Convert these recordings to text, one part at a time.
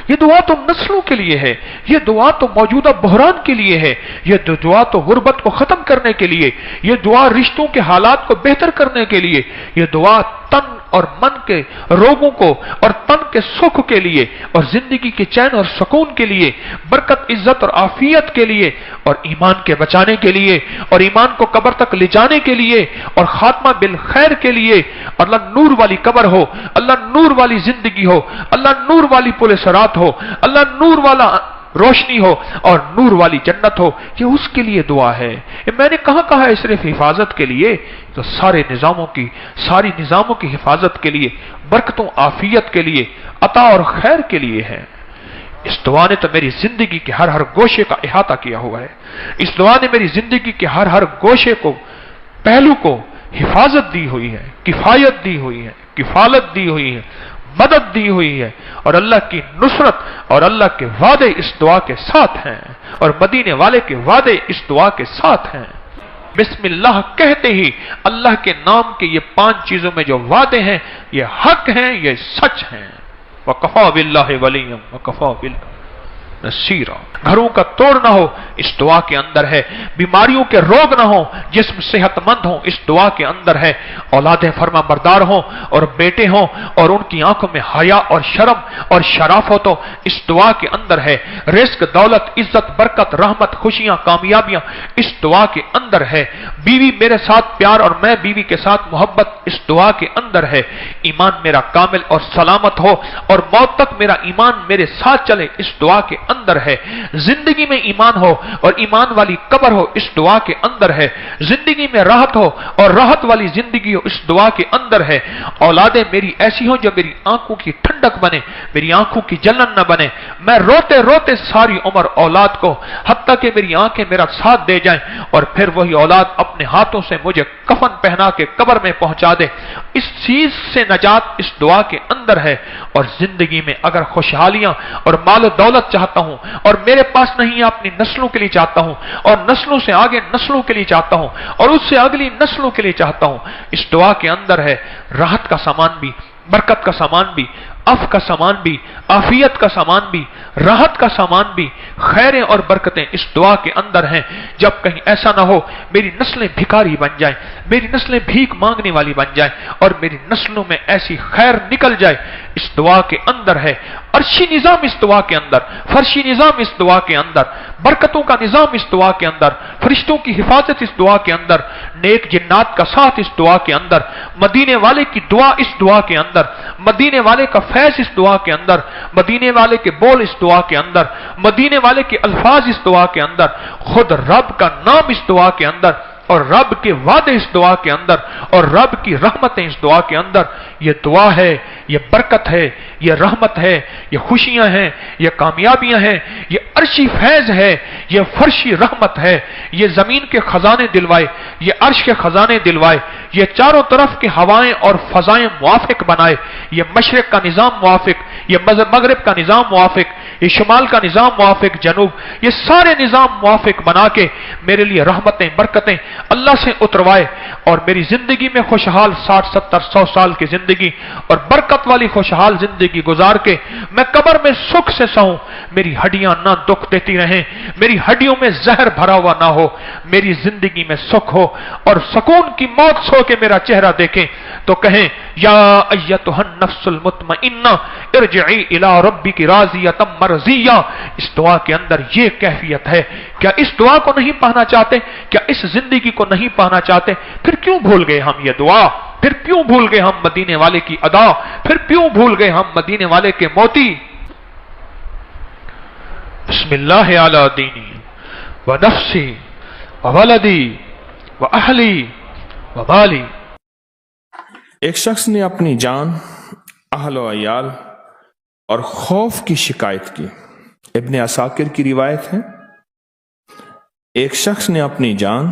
یہ دعا تو نسلوں کے لیے ہے، یہ دعا تو موجودہ بحران کے لیے ہے، یہ دعا تو غربت کو ختم کرنے کے لیے، یہ دعا رشتوں کے حالات کو بہتر کرنے کے لیے، یہ دعا تن اور من کے روگوں کو اور تن کے سکھ کے لیے اور زندگی کے چین اور سکون کے لیے، برکت، عزت اور عافیت کے لیے اور ایمان کے بچانے کے لیے اور ایمان کو قبر تک لے جانے کے لیے اور خاتمہ بالخیر کے لیے، اللہ نور والی قبر ہو، اللہ نور والی زندگی ہو، اللہ نور والی پل صراط ہو، اللہ نور والا روشنی ہو اور نور والی جنت ہو، یہ اس کے لیے دعا ہے۔ میں نے کہا ہے صرف حفاظت کے لیے، تو ساری نظاموں کی حفاظت کے لیے، برکتوں عافیت کے لیے، عطا اور خیر کے لیے ہے۔ اس دعا نے تو میری زندگی کے ہر گوشے کا احاطہ کیا ہوا ہے، اس دعا نے میری زندگی کے ہر گوشے کو، پہلو کو حفاظت دی ہوئی ہے، کفایت دی ہوئی ہے، کفالت دی ہوئی ہے، مدد دی ہوئی ہے، اور اللہ کی نصرت اور اللہ کے وعدے اس دعا کے ساتھ ہیں، اور مدینے والے کے وعدے اس دعا کے ساتھ ہیں۔ بسم اللہ کہتے ہی اللہ کے نام کے یہ 5 چیزوں میں جو وعدے ہیں یہ حق ہیں، یہ سچ ہیں۔ وَكَفَى بِاللَّهِ وَلِيًّا وَكَفَى بِاللَّهِ نصیرا۔ گھروں کا توڑ نہ ہو اس دعا کے اندر ہے، بیماریوں کے روگ نہ ہو، جسم صحت مند ہو اس دعا کے اندر ہے، اولادیں فرما بردار ہوں اور بیٹے ہوں اور ان کی آنکھوں میں حیا اور شرم اور شرافت ہو اس دعا کے اندر ہے، رزق، دولت، عزت، برکت، رحمت، خوشیاں، کامیابیاں اس دعا کے اندر ہے، بیوی میرے ساتھ پیار اور میں بیوی کے ساتھ محبت اس دعا کے اندر ہے، ایمان میرا کامل اور سلامت ہو اور موت تک میرا ایمان میرے ساتھ چلے اس دعا کے اندر ہے، زندگی میں ایمان ہو اور ایمان والی قبر ہو اس دعا کے اندر ہے، زندگی میں راحت ہو اور راحت والی زندگی ہو اس دعا کے اندر ہے، اولادیں میری ایسی ہوں جو میری آنکھوں کی ٹھنڈک بنے، میری آنکھوں کی جلن نہ بنے، میں روتے روتے ساری عمر اولاد کو حتیٰ کہ میری آنکھیں میرا ساتھ دے جائیں اور پھر وہی اولاد اپنے ہاتھوں سے مجھے کفن پہنا کے قبر میں پہنچا دے، اس چیز سے نجات اس دعا کے اندر ہے۔ اور زندگی میں اگر خوشحالیاں اور مال و دولت چاہتا ہوں اور میرے پاس نہیں اپنی نسلوں کے لیے چاہتا ہوں اور نسلوں سے آگے نسلوں کے لیے چاہتا ہوں اور اس سے اگلی نسلوں کے لیے چاہتا ہوں، اس دعا کے اندر ہے راحت کا سامان بھی، برکت کا سامان بھی، عفو کا سامان بھی، عافیت کا سامان بھی، راحت کا سامان بھی، خیریں اور برکتیں اس دعا کے اندر ہیں۔ جب کہیں ایسا نہ ہو میری نسلیں بھکاری بن جائیں، میری نسلیں بھیک مانگنے والی بن جائیں اور میری نسلوں میں ایسی خیر نکل جائے، اس دعا کے اندر ہے عرشی نظام، اس دعا کے اندر فرشی نظام، اس دعا کے اندر برکتوں کا نظام، اس دعا کے اندر فرشتوں کی حفاظت، اس دعا کے اندر نیک جنات کا ساتھ، اس دعا کے اندر مدینے والے کی دعا، اس دعا کے اندر مدینے والے کا فیض، اس دعا کے اندر مدینے والے کے بول، اس دعا کے اندر مدینے والے کے الفاظ، اس دعا کے اندر خود رب کا نام، اس دعا کے اندر اور رب کے وعدے اس دعا کے اندر اور رب کی رحمتیں اس دعا کے اندر۔ یہ دعا ہے، یہ برکت ہے، یہ رحمت ہے، یہ خوشیاں ہیں، یہ کامیابیاں ہیں، یہ عرشی فیض ہے، یہ فرشی رحمت ہے، یہ زمین کے خزانے دلوائے، یہ عرش کے خزانے دلوائے، یہ چاروں طرف کے ہوائیں اور فضائیں موافق بنائے، یہ مشرق کا نظام موافق، یہ مغرب کا نظام موافق، یہ شمال کا نظام موافق، جنوب، یہ سارے نظام موافق بنا کے میرے لیے رحمتیں، برکتیں اللہ سے اتروائے اور میری زندگی میں خوشحال 60 70 100 سال کی زندگی اور برکت والی خوشحال زندگی گزار کے میں قبر میں سکھ سے سہوں، میری ہڈیاں نہ دکھ دیتی رہیں، میری ہڈیوں میں زہر بھرا ہوا نہ ہو، میری زندگی میں سکھ ہو اور سکون کی موت سو کے میرا چہرہ دیکھیں تو کہیں یا ایتھا النفس المطمئنہ ارجعی الی ربک راضیۃ مرضیہ۔ اس دعا کے اندر یہ کیفیت ہے۔ کیا اس دعا کو نہیں پانا چاہتے؟ کیا اس زندگی کو نہیں پانا چاہتے؟ پھر کیوں بھول گئے ہم یہ دعا؟ پھر کیوں بھول گئے ہم مدینے والے کی ادا؟ پھر کیوں بھول گئے ہم مدینے والے کے موتی؟ بسم اللہ علی دینی و نفسی و ولدی و اہلی و مالی۔ ایک شخص نے اپنی جان، اہل و عیال اور خوف کی شکایت کی۔ ابن عساکر کی روایت ہے، ایک شخص نے اپنی جان،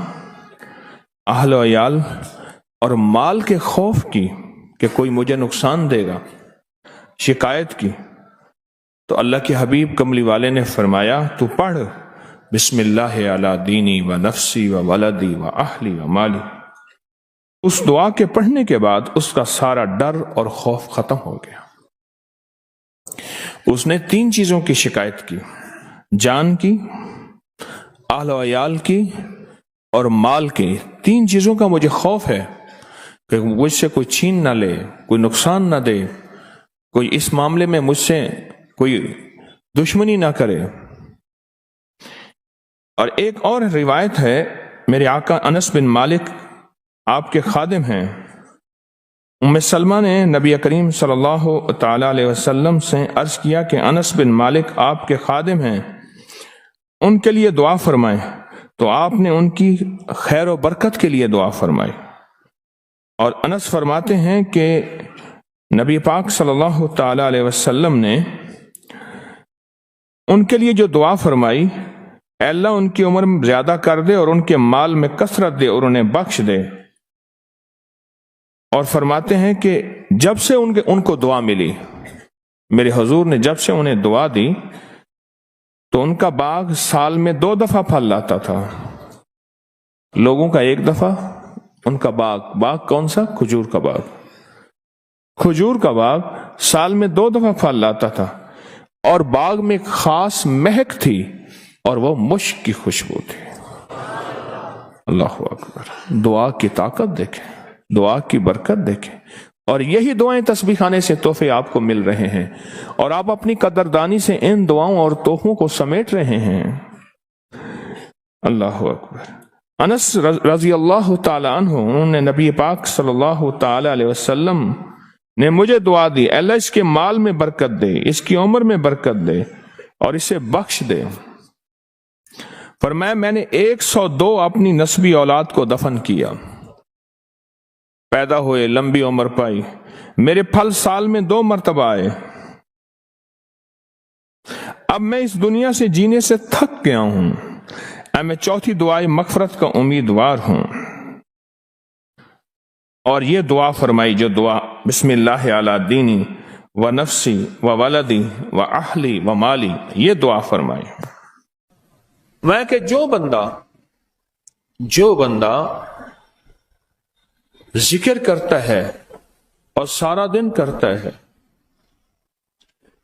اہل و عیال اور مال کے خوف کی کہ کوئی مجھے نقصان دے گا، شکایت کی تو اللہ کے حبیب کملی والے نے فرمایا تو پڑھ بسم اللہ علی دینی و نفسی و ولدی و اہلی و مالی۔ اس دعا کے پڑھنے کے بعد اس کا سارا ڈر اور خوف ختم ہو گیا۔ اس نے 3 چیزوں کی شکایت کی، جان کی، اہل و عیال کی اور مال کی۔ 3 چیزوں کا مجھے خوف ہے کہ مجھ سے کوئی چھین نہ لے، کوئی نقصان نہ دے، کوئی اس معاملے میں مجھ سے کوئی دشمنی نہ کرے۔ اور ایک اور روایت ہے، میرے آقا انس بن مالک آپ کے خادم ہیں، ام سلمہ نے نبی کریم صلی اللہ تعالی علیہ وسلم سے عرض کیا کہ انس بن مالک آپ کے خادم ہیں، ان کے لیے دعا فرمائیں، تو آپ نے ان کی خیر و برکت کے لیے دعا فرمائی۔ اور انس فرماتے ہیں کہ نبی پاک صلی اللہ تعالی علیہ وسلم نے ان کے لیے جو دعا فرمائی، اے اللہ ان کی عمر میں زیادہ کر دے اور ان کے مال میں کثرت دے اور انہیں بخش دے۔ اور فرماتے ہیں کہ جب سے ان کو دعا ملی، میرے حضور نے جب سے انہیں دعا دی تو ان کا باغ سال میں 2 دفعہ پھل لاتا تھا، لوگوں کا 1 دفعہ، ان کا باغ کون سا؟ کھجور کا باغ۔ کھجور کا باغ سال میں 2 دفعہ پھل لاتا تھا، اور باغ میں ایک خاص مہک تھی اور وہ مشک کی خوشبو تھی۔ اللہ اکبر! دعا کی طاقت دیکھیں، دعا کی برکت دیکھیں، اور یہی دعائیں تسبیح خانے سے تحفے آپ کو مل رہے ہیں، اور آپ اپنی قدردانی سے ان دعاؤں اور تحفوں کو سمیٹ رہے ہیں۔ اللہ اکبر! انس رضی اللہ تعالی عنہ، انہوں نے نبی پاک صلی اللہ تعالی علیہ وسلم نے مجھے دعا دی، اے اللہ اس کے مال میں برکت دے، اس کی عمر میں برکت دے اور اسے بخش دے۔ فرمایا میں نے 102 اپنی نسبی اولاد کو دفن کیا، پیدا ہوئے، لمبی عمر پائی، میرے پھل سال میں 2 مرتبہ آئے۔ اب میں اس دنیا سے جینے سے تھک گیا ہوں، اب میں 4تھی دعائے مغفرت کا امیدوار ہوں۔ اور یہ دعا فرمائی، جو دعا بسم اللہ علی دینی و نفسی و ولدی و اہلی و مالی، یہ دعا فرمائی۔ میں کہ جو بندہ ذکر کرتا ہے اور سارا دن کرتا ہے،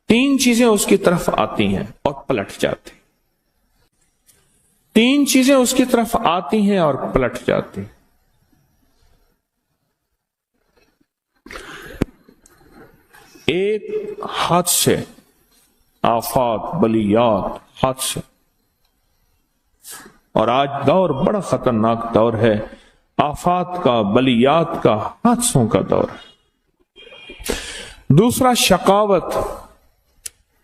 3 چیزیں اس کی طرف آتی ہیں اور پلٹ جاتی، 3 چیزیں اس کی طرف آتی ہیں اور پلٹ جاتی۔ ایک حادثے، آفات، بلیات، حادثے، اور آج دور بڑا خطرناک دور ہے، آفات کا، بلیات کا، حادثوں کا دور ہے۔ دوسرا شقاوت،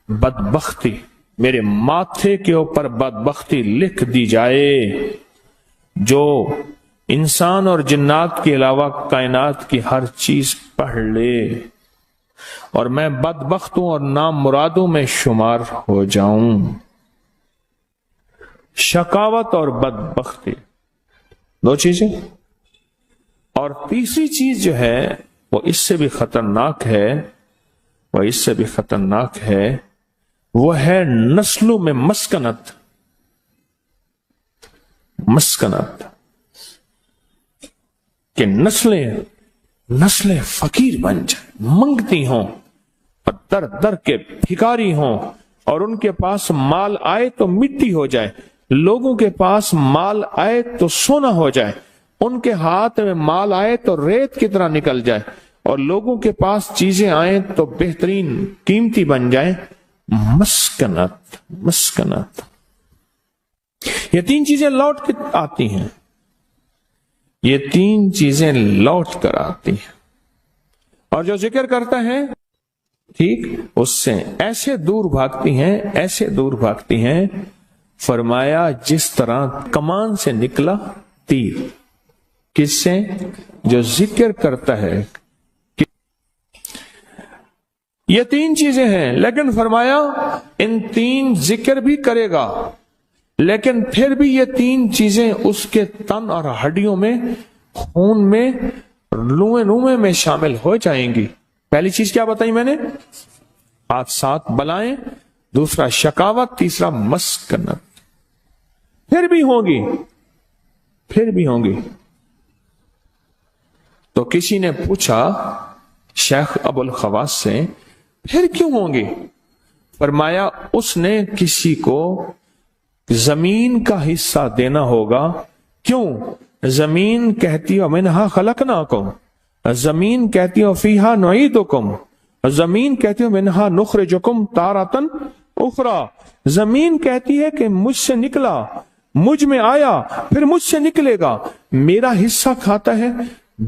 بدبختی، میرے ماتھے کے اوپر بدبختی لکھ دی جائے، جو انسان اور جنات کے علاوہ کائنات کی ہر چیز پڑھ لے، اور میں بدبختوں اور نامرادوں میں شمار ہو جاؤں۔ شقاوت اور بدبختی، 2 چیزیں۔ اور تیسری چیز جو ہے وہ اس سے بھی خطرناک ہے، وہ ہے نسلوں میں مسکنت، کہ نسلیں فقیر بن جائیں، منگتی ہوں اور در در کے بھکاری ہوں، اور ان کے پاس مال آئے تو مٹی ہو جائے، لوگوں کے پاس مال آئے تو سونا ہو جائے، ان کے ہاتھ میں مال آئے تو ریت کی طرح نکل جائے، اور لوگوں کے پاس چیزیں آئیں تو بہترین قیمتی بن جائیں۔ مسکنت، یہ 3 چیزیں لوٹ کے آتی ہیں، یہ 3 چیزیں لوٹ کر آتی ہیں، اور جو ذکر کرتا ہے ٹھیک اس سے ایسے دور بھاگتی ہیں، فرمایا جس طرح کمان سے نکلا تیر۔ کس سے؟ جو ذکر کرتا ہے۔ یہ 3 چیزیں ہیں، لیکن فرمایا ان 3 ذکر بھی کرے گا، لیکن پھر بھی یہ 3 چیزیں اس کے تن اور ہڈیوں میں، خون میں، روئے میں شامل ہو جائیں گی۔ پہلی چیز کیا بتائی میں نے؟ حادثات، بلائیں، دوسرا شقاوت، تیسرا مسکنت۔ پھر بھی ہوں گی۔ تو کسی نے پوچھا شیخ ابو الخواص سے، پھر کیوں ہوں گی؟ فرمایا اس نے کسی کو زمین کا حصہ دینا ہوگا. کیوں؟ زمین کہتی ہے منہا خلقناکم، زمین کہتی ہے فیہا نعیدکم، زمین کہتی ہے منہا نخرجکم تارۃ اخری، زمین کہتی ہے کہ مجھ سے نکلا، مجھ میں آیا، پھر مجھ سے نکلے گا. میرا حصہ کھاتا ہے،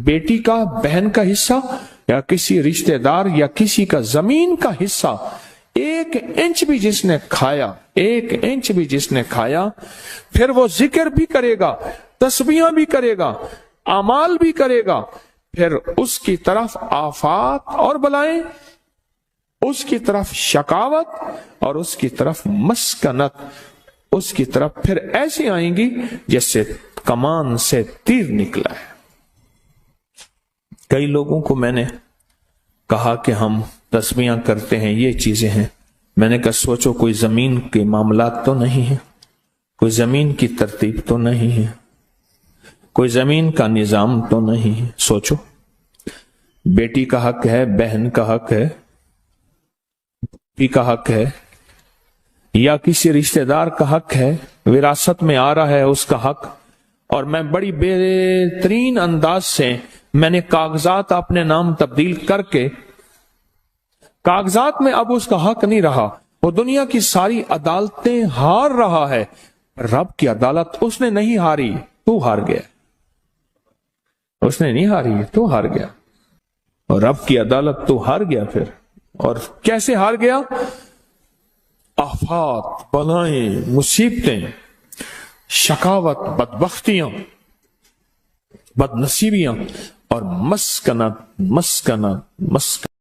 بیٹی کا، بہن کا حصہ، یا کسی رشتہ دار یا کسی کا زمین کا حصہ. 1 انچ بھی جس نے کھایا، 1 انچ بھی جس نے کھایا، پھر وہ ذکر بھی کرے گا، تسبیحاں بھی کرے گا، اعمال بھی کرے گا، پھر اس کی طرف آفات اور بلائیں، اس کی طرف شقاوت اور اس کی طرف مسکنت، اس کی طرف پھر ایسی آئیں گی جیسے کمان سے تیر نکلا ہے. کئی لوگوں کو میں نے کہا کہ ہم تسبیحاں کرتے ہیں، یہ چیزیں ہیں. میں نے کہا سوچو کوئی زمین کے معاملات تو نہیں ہیں، کوئی زمین کی ترتیب تو نہیں ہے، کوئی زمین کا نظام تو نہیں ہے. سوچو، بیٹی کا حق ہے، بہن کا حق ہے، پی کا حق ہے، یا کسی رشتہ دار کا حق ہے، وراثت میں آ رہا ہے اس کا حق، اور میں بڑی بہترین انداز سے میں نے کاغذات اپنے نام تبدیل کر کے، کاغذات میں اب اس کا حق نہیں رہا، وہ دنیا کی ساری عدالتیں ہار رہا ہے، رب کی عدالت اس نے نہیں ہاری، تو ہار گیا. اس نے نہیں ہاری، تو ہار گیا، اور رب کی عدالت تو ہار گیا. پھر اور کیسے ہار گیا؟ آفات، بلائیں، مصیبتیں، شقاوت، بدبختیاں، بد نصیبیاں اور مسکنت.